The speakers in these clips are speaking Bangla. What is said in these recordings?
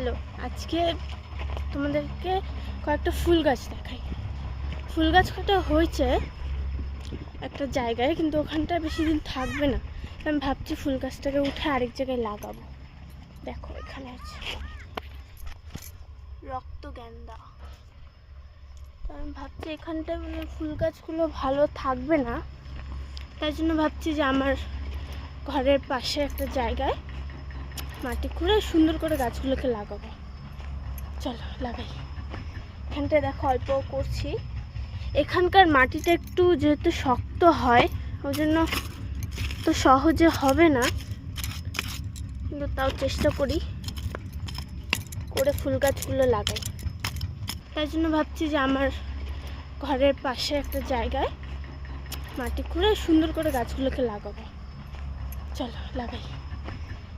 চলো আজকে তোমাদেরকে কয়েকটা ফুল গাছ দেখাই। ফুল গাছ কটা হয়েছে একটা জায়গায়, কিন্তু ওখানটা বেশি দিন থাকবে না। আমি ভাবছি ফুল গাছটাকে উঠে আরেক জায়গায় লাগাবো। দেখো এখানে আছে রক্তগেন্দা। তো আমি ভাবছি এখানটায় মানে ফুল গাছগুলো ভালো থাকবে না, তাই জন্য ভাবছি যে আমার ঘরের পাশে একটা জায়গায় মাটি খুঁড়ে সুন্দর করে গাছগুলোকে লাগাবো। চলো লাগাই। এখানটায় দেখো অল্প করছি। এখানকার মাটিটা একটু যেহেতু শক্ত হয়, ওই জন্য তো সহজে হবে না, কিন্তু তাও চেষ্টা করি করে ফুল গাছগুলো লাগাই। তাই জন্য ভাবছি যে আমার ঘরের পাশে একটা জায়গায় মাটি খুঁড়ে সুন্দর করে গাছগুলোকে লাগাবো। চলো লাগাই।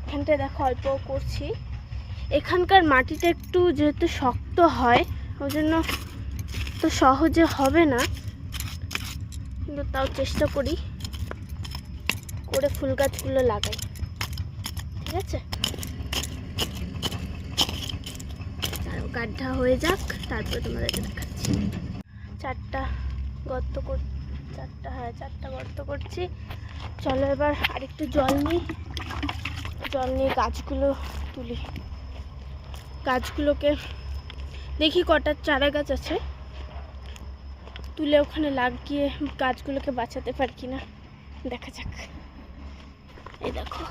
এখানটায় দেখো অল্প করছি। এখানকার মাটিটা একটু যেহেতু শক্ত হয়, ওই জন্য তো সহজে হবে না, কিন্তু তাও চেষ্টা করি করে ফুল গাছগুলো লাগাই। ঠিক আছে, আরও গাড্ডা হয়ে যাক, তারপরে তোমাদেরকে দেখাচ্ছি। চারটা গর্ত করছি। চলো এবার আরেকটু জল নিয়ে গাছগুলো তুলি। গাছগুলোকে দেখি কটা চারা গাছ আছে, তুলে ওখানে লাগিয়ে গাছগুলোকে বাঁচাতে পারি কিনা দেখা যাক। এই দেখো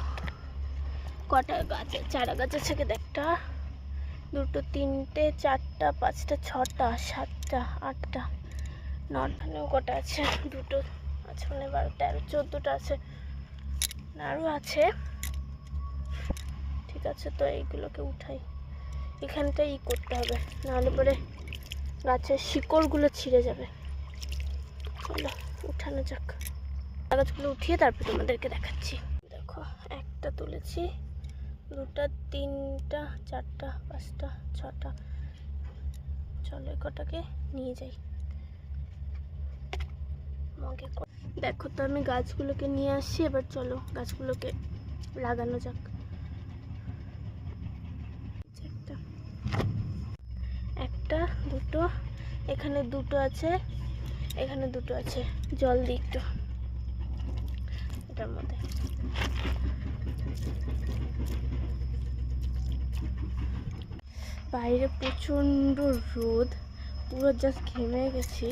কটা গাছ, চারা গাছ আছে। একটা, দুটো, তিনটে, চারটা, পাঁচটা, ছটা, সাতটা, আটটা, নটানেও কটা আছে, দুটো আছে, মানে 12, 13, 14টা আছে, আরও আছে। ঠিক আছে, তো এইগুলোকে উঠাই। এখানটাই করতে হবে, নাহলে পরে গাছের শিকড়গুলো ছিঁড়ে যাবে। চলো উঠানো যাক। গাছগুলো উঠিয়ে তারপর তোমাদেরকে দেখাচ্ছি। দেখো একটা তুলেছি, দুটা, তিনটা, চারটা, পাঁচটা, ছটা। চলো কটাকে নিয়ে যাই মগে। দেখো তো আমি গাছগুলোকে নিয়ে আসছি। এবার চলো গাছগুলোকে লাগানো যাক। একটা, দুটো, এখানে দুটো আছে, এখানে দুটো আছে। জল দিই একটু এটার মধ্যে। বাইরে প্রচণ্ড রোদ, পুরো জাস্ট ঘেমে গেছি।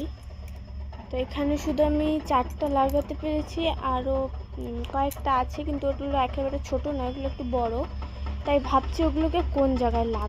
তো এখানে শুধু আমি 4টা লাগাতে পেরেছি, আরও কয়েকটা আছে, কিন্তু ওগুলো একেবারে ছোট না, ওগুলো একটু বড়। তাই ভাবছি ওগুলোকে কোন জায়গায় লাগাবো।